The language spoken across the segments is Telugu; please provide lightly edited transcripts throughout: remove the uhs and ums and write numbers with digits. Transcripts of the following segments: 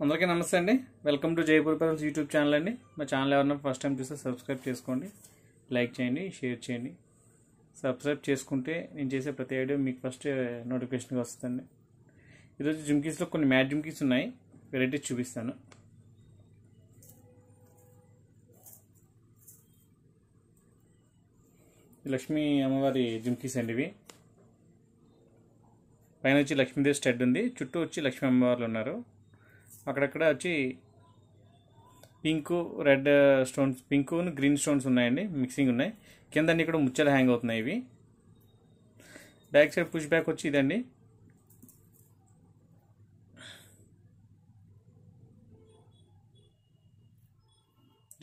అందరికీ నమస్తే అండి. Welcome to Jaipur pearls YouTube channel అండి. మా ఛానల్ ఎవరైనా ఫస్ట్ టైం చూస్తే సబ్స్క్రైబ్ చేసుకోండి, లైక్ చేయండి, షేర్ చేయండి. సబ్స్క్రైబ్ చేసుకుంటే నేను చేసే ప్రతి వీడియో మీకు ఫస్ట్ నోటిఫికేషన్గా వస్తుందండి. ఈరోజు జుమ్కీస్లో కొన్ని మ్యాట్ జుమ్కీస్ ఉన్నాయి, వెరైటీస్ చూపిస్తాను. లక్ష్మీ అమ్మవారి జుమ్కీస్ అండి ఇవి. పైన వచ్చి లక్ష్మీదేవి స్టడ్ ఉంది, చుట్టూ వచ్చి లక్ష్మీ అమ్మవార్లు ఉన్నారు. అక్కడక్కడ వచ్చి pink red stones, pink green stones ఉన్నాయండి, మిక్సింగ్ ఉన్నాయి. కింద అన్ని ఇక్కడ ముచ్చలు హ్యాంగ్ అవుతున్నాయి ఇవి. బ్యాక్ సైడ్ పుష్ బ్యాక్ వచ్చి ఇదండి.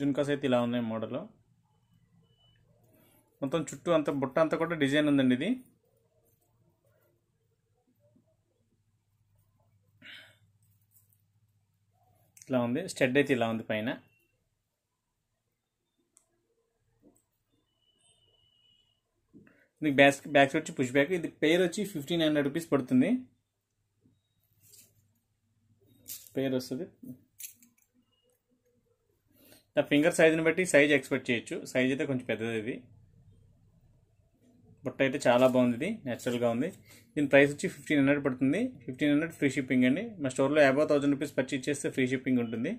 జున్కాస్ అయితే ఇలా ఉన్నాయి మోడల్. మొత్తం చుట్టూ అంత బుట్ట అంతా కూడా డిజైన్ ఉందండి ఇది. ఇలా ఉంది, స్టడ్ అయితే ఇలా ఉంది పైన. దీనికి బ్యాక్ సైడ్ వచ్చి పుష్ బ్యాక్. ఇది పేర్ వచ్చి 1500 రూపీస్ పడుతుంది. పేర్ వస్తుంది. నా ఫింగర్ సైజుని బట్టి సైజ్ ఎక్స్పెక్ట్ చేయొచ్చు. సైజ్ అయితే కొంచెం పెద్దది ఇది. బుట్ట అయితే చాలా బాగుంది, ఇది న్యాచురల్గా ఉంది. దీని ప్రైస్ వచ్చి 1500 పడుతుంది. 1500 ఫ్రీ షిప్పింగ్ అండి. మా స్టోర్లో అబౌవ్ 1000 రూపీస్ పర్చేజ్ చేస్తే ఫ్రీ షిప్పింగ్ ఉంటుంది.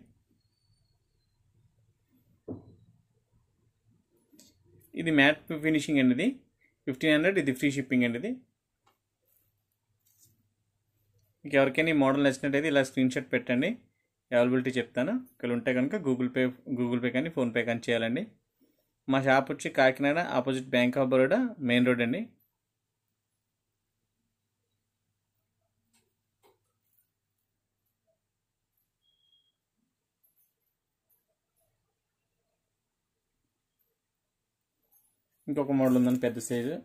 ఇది మ్యాట్ ఫినిషింగ్ అండి. ఇది 1500, ఇది ఫ్రీ షిప్పింగ్ అండి. ఇది మీకు ఎవరికైనా ఈ మోడల్ నచ్చినట్టయితే ఇలా స్క్రీన్ షాట్ పెట్టండి, అవైలబిలిటీ చెప్తాను. ఇక్కడ ఉంటే కనుక గూగుల్ పే కానీ ఫోన్పే కానీ చేయాలండి. మా షాప్ వచ్చి Kakinada, opposite bank of Baroda, main road అండి. ఇంకొక మోడల్ ఉందండి, పెద్ద సైజు.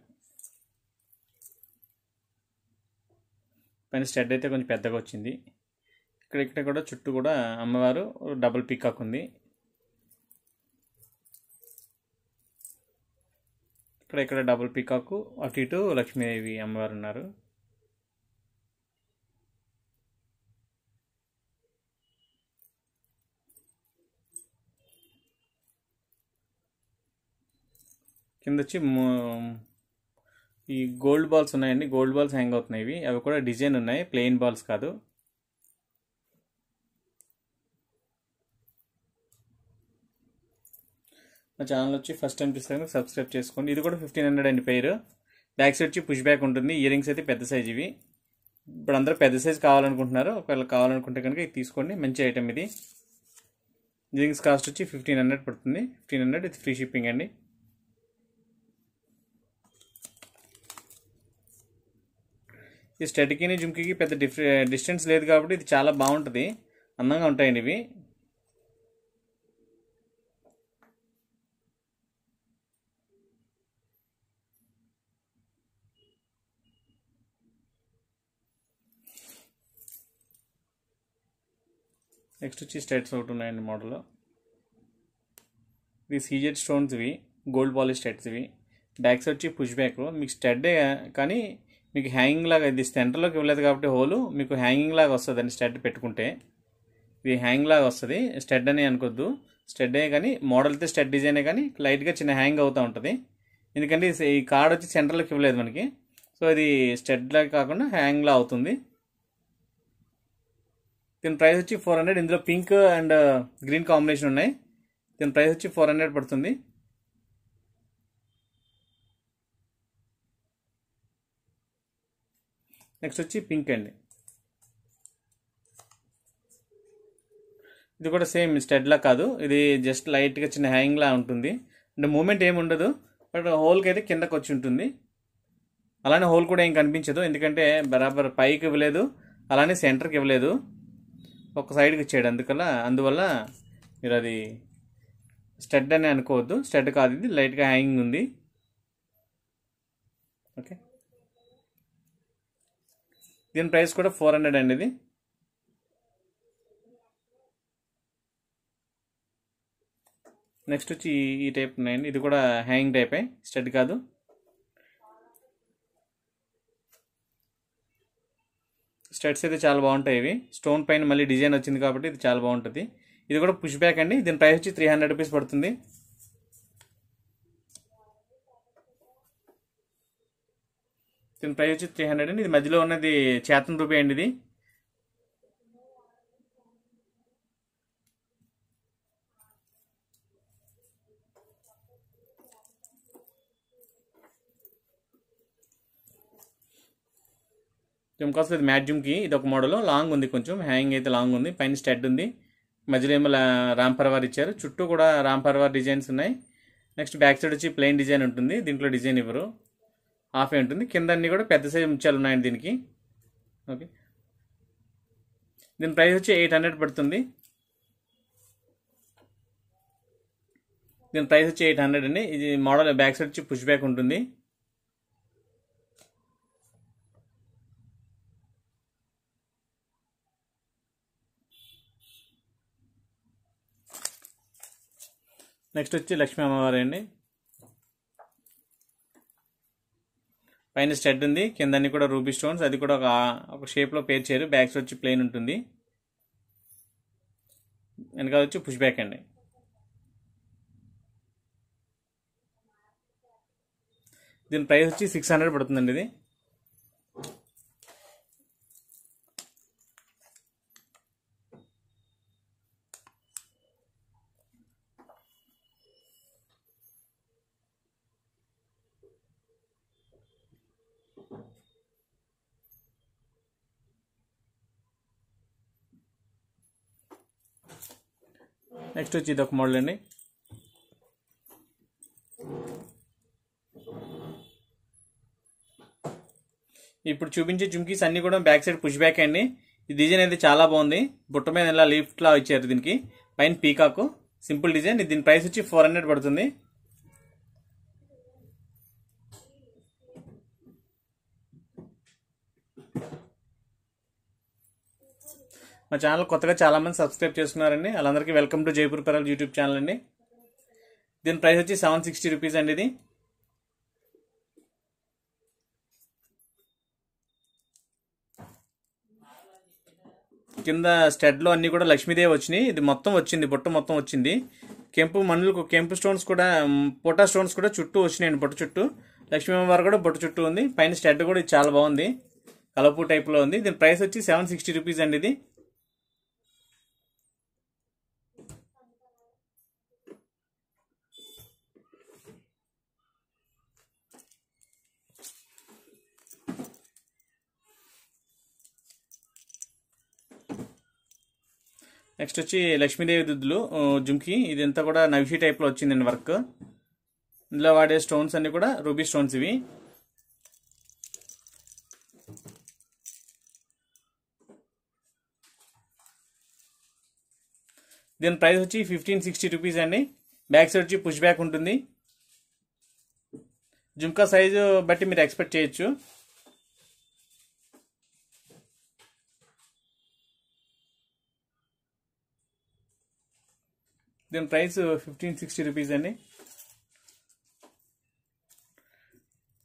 పైన స్టడ్ అయితే కొంచెం పెద్దగా వచ్చింది. ఇక్కడ కూడా చుట్టూ కూడా అమ్మవారు డబుల్ పీకాక్ ఉంది. ఇక్కడ డబుల్ పీకాకు, అటు ఇటు లక్ష్మీదేవి అమ్మవారు ఉన్నారు. కింద వచ్చి ఈ గోల్డ్ బాల్స్ ఉన్నాయండి, గోల్డ్ బాల్స్ హ్యాంగ్ అవుతున్నాయి ఇవి. అవి కూడా డిజైన్ ఉన్నాయి, ప్లెయిన్ బాల్స్ కాదు. మా ఛానల్ వచ్చి ఫస్ట్ టైం చూస్తే సబ్స్క్రైబ్ చేసుకోండి. ఇది కూడా 1500 అండి పేరు. బ్యాక్ సైడ్ వచ్చి పుష్ బ్యాక్ ఉంటుంది. ఇయర్ రింగ్స్ అయితే పెద్ద సైజ్ ఇవి. ఇప్పుడు అందరూ పెద్ద సైజ్ కావాలనుకుంటున్నారు. ఒకవేళ కావాలనుకుంటే కనుక ఇది తీసుకోండి, మంచి ఐటమ్ ఇది. ఇయర్ రింగ్స్ కాస్ట్ వచ్చి 1500 పడుతుంది. 1500, ఇది ఫ్రీ షిప్పింగ్ అండి. ఈ స్టడ్కి జుమ్కీకి పెద్ద డిస్టెన్స్ లేదు కాబట్టి ఇది చాలా బాగుంటుంది, అందంగా ఉంటాయండి ఇవి. నెక్స్ట్ వచ్చి స్టడ్స్ ఒకటి ఉన్నాయండి మోడల్. ఇది సీజెడ్ స్టోన్స్ ఇవి, గోల్డ్ పాలిష్ స్టడ్స్ ఇవి. బ్యాక్ సైడ్ వచ్చి పుష్ బ్యాక్. మీకు స్టడ్డే కానీ మీకు హ్యాంగింగ్ లాగా, ఇది సెంటర్లోకి ఇవ్వలేదు కాబట్టి హోలు మీకు హ్యాంగింగ్ లాగా వస్తుంది అండి. స్టడ్ పెట్టుకుంటే ఇది హ్యాంగ్ లాగా వస్తుంది. స్టడ్ అని అనుకోద్దు, స్టడ్డే కానీ మోడల్ అయితే స్టడ్ డిజైనే కానీ లైట్గా చిన్న హ్యాంగ్ అవుతూ ఉంటుంది. ఎందుకంటే ఈ కార్డ్ వచ్చి సెంటర్లోకి ఇవ్వలేదు మనకి, సో ఇది స్టడ్ లాగా కాకుండా హ్యాంగ్లా అవుతుంది. దీని ప్రైస్ వచ్చి 400. ఇందులో పింక్ అండ్ గ్రీన్ కాంబినేషన్ ఉన్నాయి. దీని ప్రైస్ వచ్చి 400 పడుతుంది. నెక్స్ట్ వచ్చి పింక్ అండి. ఇది కూడా సేమ్ స్టడ్లా కాదు, ఇది జస్ట్ లైట్గా చిన్న హ్యాంగ్లా ఉంటుంది. అంటే మూమెంట్ ఏమి ఉండదు, బట్ హోల్కి అయితే కిందకు వచ్చి ఉంటుంది. అలానే హోల్ కూడా ఏం కనిపించదు, ఎందుకంటే బరాబర్ పైకి ఇవ్వలేదు, అలానే సెంటర్కి ఇవ్వలేదు, ఒక సైడ్కి ఇచ్చాడు. అందువల్ల మీరు అది స్టడ్ అని అనుకోవద్దు. స్టడ్ కాదు, ఇది లైట్గా హ్యాంగింగ్ ఉంది. ఓకే, దీని ప్రైస్ కూడా 400 అండి. ఇది నెక్స్ట్ వచ్చి ఈ టైప్ ఉన్నాయండి. ఇది కూడా హ్యాంగింగ్ టైపే, స్టడ్ కాదు. స్టడ్స్ అయితే చాలా బాగుంటాయి. ఇవి స్టోన్ పైన మళ్ళీ డిజైన్ వచ్చింది కాబట్టి ఇది చాలా బాగుంటుంది. ఇది కూడా పుష్ బ్యాక్ అండి. దీని ప్రైస్ వచ్చి 300 రూపీస్ పడుతుంది. దీని ప్రైస్ వచ్చి 300 అండి. ఇది మధ్యలో ఉన్నది చేతన్ రూపాయి అండి. ఇది జుమ్కాస్ ఇది మ్యాట్ జుమ్కి. ఇది ఒక మోడల్ లాంగ్ ఉంది, కొంచెం హ్యాంగ్ అయితే లాంగ్ ఉంది. పైన స్టడ్ ఉంది, మధ్యలో ఏమో రామ్ పర్వార్ ఇచ్చారు. చుట్టూ కూడా రామ్ పర్వార్ డిజైన్స్ ఉన్నాయి. నెక్స్ట్ బ్యాక్ సైడ్ వచ్చి ప్లెయిన్ డిజైన్ ఉంటుంది. దీంట్లో డిజైన్ ఇవ్వరు, హాఫ్ ఉంటుంది. కింద అన్ని కూడా పెద్ద సైజ్ ముత్యాలు ఉన్నాయండి దీనికి. ఓకే, దీని ప్రైస్ వచ్చి 800 పడుతుంది. దీని ప్రైస్ వచ్చి 800 అండి. ఇది మోడల్ బ్యాక్ సైడ్ వచ్చి పుష్ బ్యాక్ ఉంటుంది. నెక్స్ట్ వచ్చి లక్ష్మీ అమ్మవారి అండి. పైన స్టడ్ ఉంది, కింద అన్ని కూడా రూబీ స్టోన్స్. అది కూడా ఒక షేప్లో పేర్చారు. బ్యాక్ సైడ్ వచ్చి ప్లెయిన్ ఉంటుంది, వెనకాల వచ్చి పుష్ బ్యాక్ అండి. దీని ప్రైస్ వచ్చి 600 పడుతుందండి. ఇది నెక్స్ట్ వచ్చి ఇది ఒక మోడల్ అండి. ఇప్పుడు చూపించే జుమ్కీస్ అన్ని కూడా బ్యాక్ సైడ్ పుష్ బ్యాక్ అండి. ఈ డిజైన్ అయితే చాలా బాగుంది. బుట్ట మీద ఇలా లీఫ్ లా ఇచ్చారు. దీనికి పైన పీకాక్ సింపుల్ డిజైన్. దీని ప్రైస్ వచ్చి 400 పడుతుంది. మా ఛానల్ కొత్తగా చాలా మంది సబ్స్క్రైబ్ చేసుకున్నారండి. వాళ్ళందరికీ welcome to Jaipur pearl YouTube channel అండి. దీని ప్రైస్ వచ్చి 760 రూపీస్ అండి. ఇది కింద స్టడ్లో అన్ని కూడా లక్ష్మీదేవి వచ్చినాయి. ఇది మొత్తం వచ్చింది, బుట్ట మొత్తం వచ్చింది. కెంపు స్టోన్స్ కూడా, పోటా స్టోన్స్ కూడా చుట్టూ వచ్చినాయండి. బుట్ట చుట్టూ లక్ష్మీ అమ్మవారు కూడా బుట్ట చుట్టూ ఉంది. పైన స్టడ్ కూడా ఇది చాలా బాగుంది, కలపూ టైప్లో ఉంది. దీని ప్రైస్ వచ్చి 760 రూపీస్ అండి. ఇది నెక్స్ట్ వచ్చి లక్ష్మీదేవి దుద్దులు జుమ్కి. ఇదంతా కూడా నవిషి టైప్లో వచ్చిందండి వర్క్. ఇందులో వాడే స్టోన్స్ అన్ని కూడా రూబీ స్టోన్స్. ఇవి దీని ప్రైస్ వచ్చి 1560 రూపీస్ అండి. బ్యాక్ సైడ్ వచ్చి పుష్ బ్యాక్ ఉంటుంది. జుమ్కా సైజు బట్టి మీరు ఎక్స్పెక్ట్ చేయొచ్చు. దీని ప్రైస్ 1560 రూపీస్ అండి.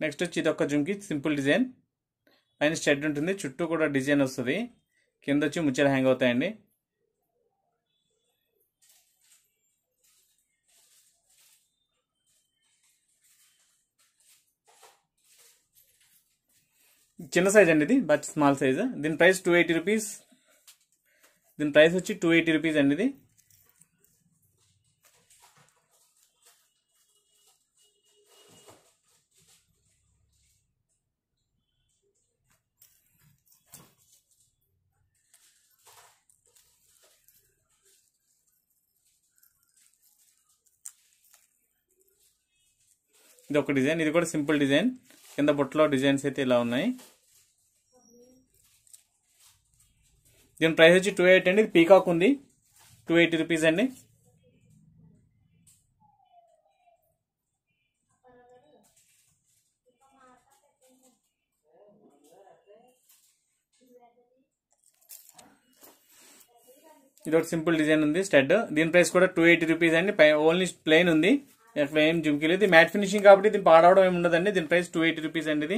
నెక్స్ట్ వచ్చి ఇది ఒక జుమ్కి సింపుల్ డిజైన్. పైన స్టడ్ ఉంటుంది, చుట్టూ కూడా డిజైన్ వస్తుంది. కింద వచ్చి ముచ్చలు హ్యాంగ్ అవుతాయండి. చిన్న సైజ్ అండి, ఇది బట్ స్మాల్ సైజ్. దీని ప్రైస్ 280 రూపీస్. దీని ప్రైస్ వచ్చి 280 రూపీస్ అండి. ఇది ఇది ఒక డిజైన్. ఇది కూడా సింపుల్ డిజైన్. కింద బుట్టలో డిజైన్స్ అయితే ఇలా ఉన్నాయి. దీని ప్రైస్ వచ్చి 280 అండి. ఇది పీకాక్ ఉంది, 280 రూపీస్ అండి. ఇది ఒక సింపుల్ డిజైన్ ఉంది స్టడ్. దీని ప్రైస్ కూడా 280 రూపీస్ అండి. ఓన్లీ ప్లెయిన్ ఉంది, ఎట్లా ఏం జుమ్కీ లేదు. మ్యాట్ ఫినిషింగ్ కాబట్టి దీన్ని పాడవడం ఏమి ఉండదండి. దీని ప్రైస్ 280 రూపీస్ అండి. ఇది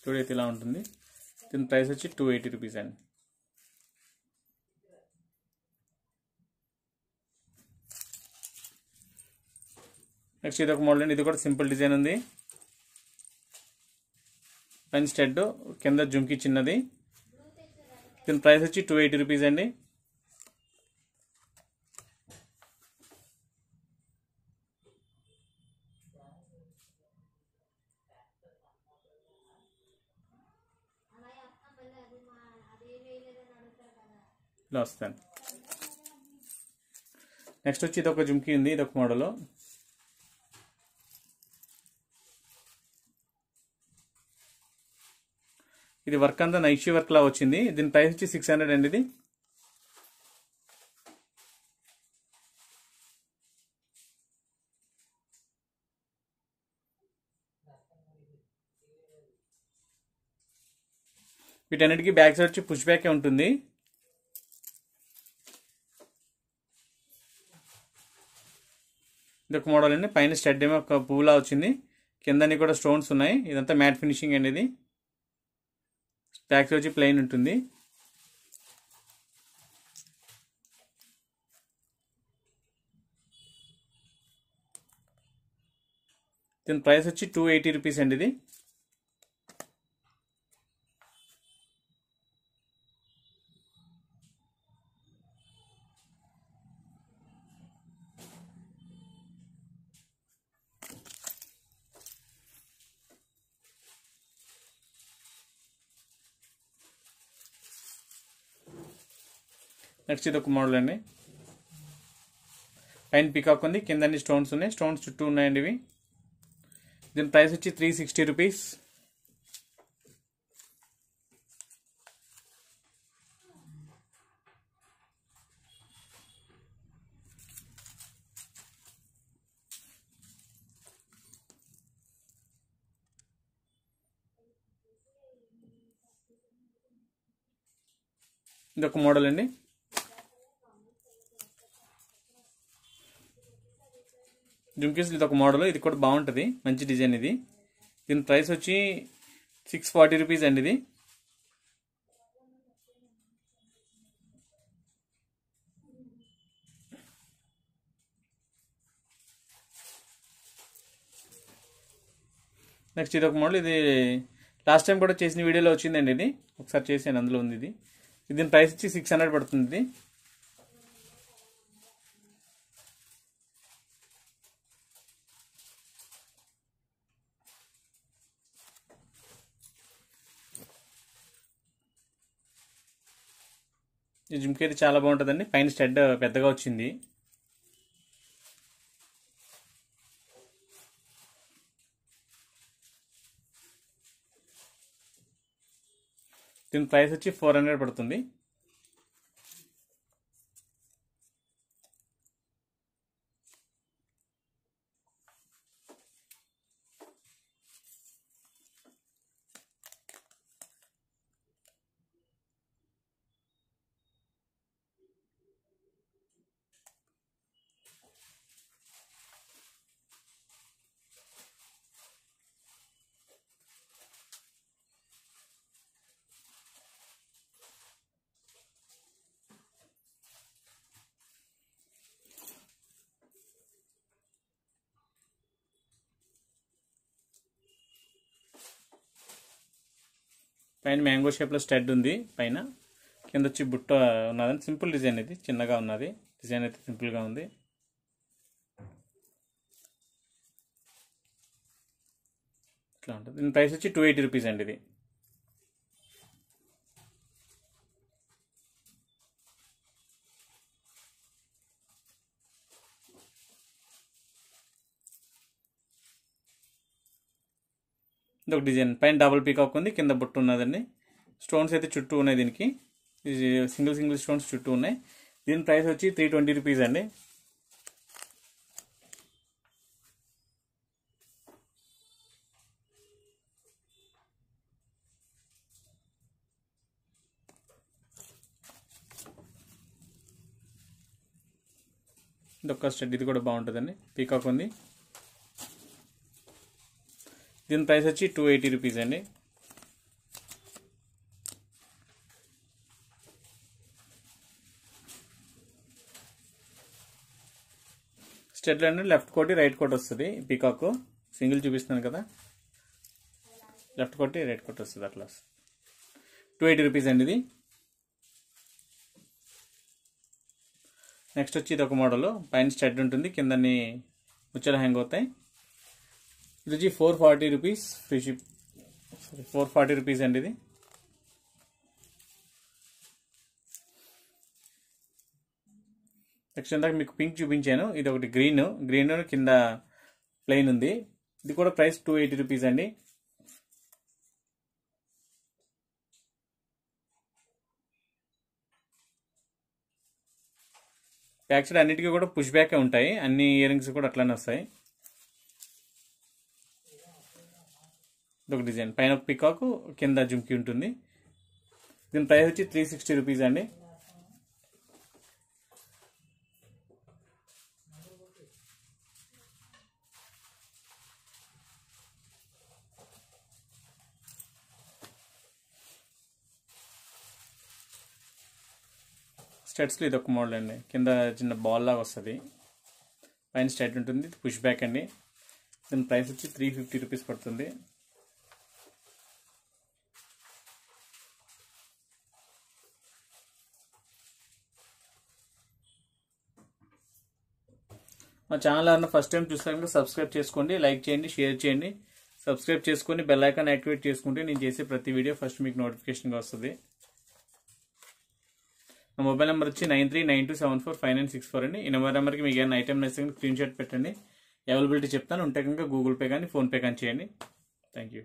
చూడైతే ఇలా ఉంటుంది. దీని ప్రైస్ వచ్చి 280 రూపీస్ అండి. నెక్స్ట్ ఇది ఒక మోడల్ అండి. ఇది కూడా సింపుల్ డిజైన్ ఉంది. పైన స్టెడ్, కింద జుంకి చిన్నది. దీని ప్రైస్ వచ్చి 280 రూపీస్ అండి. ఇలా వస్తాను. నెక్స్ట్ వచ్చి ఇది ఒక జుంకీ ఉంది. ఇది ఒక మోడల్. ఇది వర్క్ అంతా నైషీ వర్క్ లా వచ్చింది. దీని ప్రైస్ వచ్చి 600 అండి. ఇది వీటన్నిటికీ బ్యాక్ సైడ్ వచ్చి పుష్ బ్యాకే ఉంటుంది. ఇది ఒక మోడల్ అండి. పైన స్టడ్ ఏమో ఒక పువ్వులా వచ్చింది, కిందని కూడా స్టోన్స్ ఉన్నాయి. ఇదంతా మ్యాట్ ఫినిషింగ్ అండి. ఇది బ్యాక్ సైడ్ వచ్చి ప్లెయిన్ ఉంటుంది. దీని ప్రైస్ వచ్చి 280 రూపీస్ అండి. ఇది నెక్స్ట్ ఇది ఒక మోడల్ అండి. పైన పికాక్ ఉంది, కింద అన్ని స్టోన్స్ ఉన్నాయి. స్టోన్స్ చుట్టూ ఉన్నాయండి ఇవి. దీని ప్రైస్ వచ్చి 360 రూపీస్. ఇది ఒక మోడల్ అండి. జుంకీస్ ఇది ఒక మోడల్. ఇది కూడా బాగుంటుంది, మంచి డిజైన్ ఇది. దీని ప్రైస్ వచ్చి 640 రూపీస్ అండి. ఇది నెక్స్ట్ ఇది ఒక మోడల్. ఇది లాస్ట్ టైం కూడా చేసిన వీడియోలో వచ్చిందండి. ఇది ఒకసారి చేసాను, అందులో ఉంది ఇది. దీని ప్రైస్ వచ్చి 600 పడుతుంది. ఈ జుంకీ అయితే చాలా బాగుంటుందండి. పైన స్టడ్ పెద్దగా వచ్చింది. దీని ప్రైస్ వచ్చి 400 పడుతుంది. పైన మ్యాంగో షేప్లో స్టడ్ ఉంది. పైన కింద వచ్చి బుట్ట ఉన్నదని. సింపుల్ డిజైన్ ఇది, చిన్నగా ఉన్నది. డిజైన్ అయితే సింపుల్గా ఉంది. ఇట్లా ఉంటుంది. దీని ప్రైస్ వచ్చి 280 రూపీస్ అండి. ఇది ఇది ఒక డిజైన్. పైన డబుల్ పీకాక్ ఉంది, కింద బుట్ట ఉన్నదండి. స్టోన్స్ అయితే చుట్టూ ఉన్నాయి. దీనికి సింగిల్ స్టోన్స్ చుట్టూ ఉన్నాయి. దీని ప్రైస్ వచ్చి 320 రూపీస్ అండి. ఇది ఒక స్టడ్. ఇది కూడా బాగుంటుందండి, పీకాక్ ఉంది. దీని ప్రైస్ వచ్చి 280 రూపీస్ అండి. స్టెడ్లో అంటే లెఫ్ట్ కోటి రైట్ కోట్ వస్తుంది. పీకాక్ సింగిల్ చూపిస్తున్నాను కదా, లెఫ్ట్ కోటి రైట్ కోట్ వస్తుంది అట్లా. 280 రూపీస్ అండి ఇది. నెక్స్ట్ వచ్చి ఇది ఒక మోడల్, పైన స్టెడ్ ఉంటుంది, కిందని ముచ్చలు హ్యాంగ్ అవుతాయి. ఇది వచ్చి 440 రూపీస్ ఫ్రీ షిప్. 440 రూపీస్ అండి ఇది. నెక్స్ట్ ఇందాక మీకు పింక్ చూపించాను, ఇది ఒకటి గ్రీన్ కింద ప్లెయిన్ ఉంది. ఇది కూడా ప్రైస్ 280 రూపీస్ అండి. బ్యాక్ సైడ్ అన్నిటికీ కూడా పుష్ బ్యాకే ఉంటాయి, అన్ని ఇయర్ రింగ్స్ కూడా అట్లానే వస్తాయి. ఇదొక డిజైన్, పైన పికాక్ కింద జుమ్కి ఉంటుంది. దీని ప్రైస్ వచ్చి 360 రూపీస్ అండి. స్టెడ్స్లో ఇది ఒక మోడల్ అండి, కింద చిన్న బాల్ లాగా వస్తుంది, పైన స్టెడ్ ఉంటుంది, పుష్ బ్యాక్ అండి. దీని ప్రైస్ వచ్చి 350 రూపీస్ పడుతుంది. మా ఛానల్ అన్న ఫస్ట్ టైం చూస్తాక సబ్స్క్రైబ్ చేసుకోండి, లైక్ చేయండి, షేర్ చేయండి. సబ్స్క్రైబ్ చేసుకొని బెల్ ఐకాన్ యాక్టివేట్ చేసుకుంటే నేను చేసే ప్రతి వీడియో ఫస్ట్ మీకు నోటిఫికేషన్గా వస్తుంది. నా మొబైల్ నెంబర్ వచ్చి 9392745964 అండి. ఈ నెంబర్కి మీకు ఏమైనా ఐటమ్ నచ్చితే స్క్రీన్ షాట్ పెట్టండి, అవైలబిలిటీ చెప్తాను. ఉంటే కనుక గూగుల్ పే కానీ ఫోన్పే కానీ చేయండి. Thank you.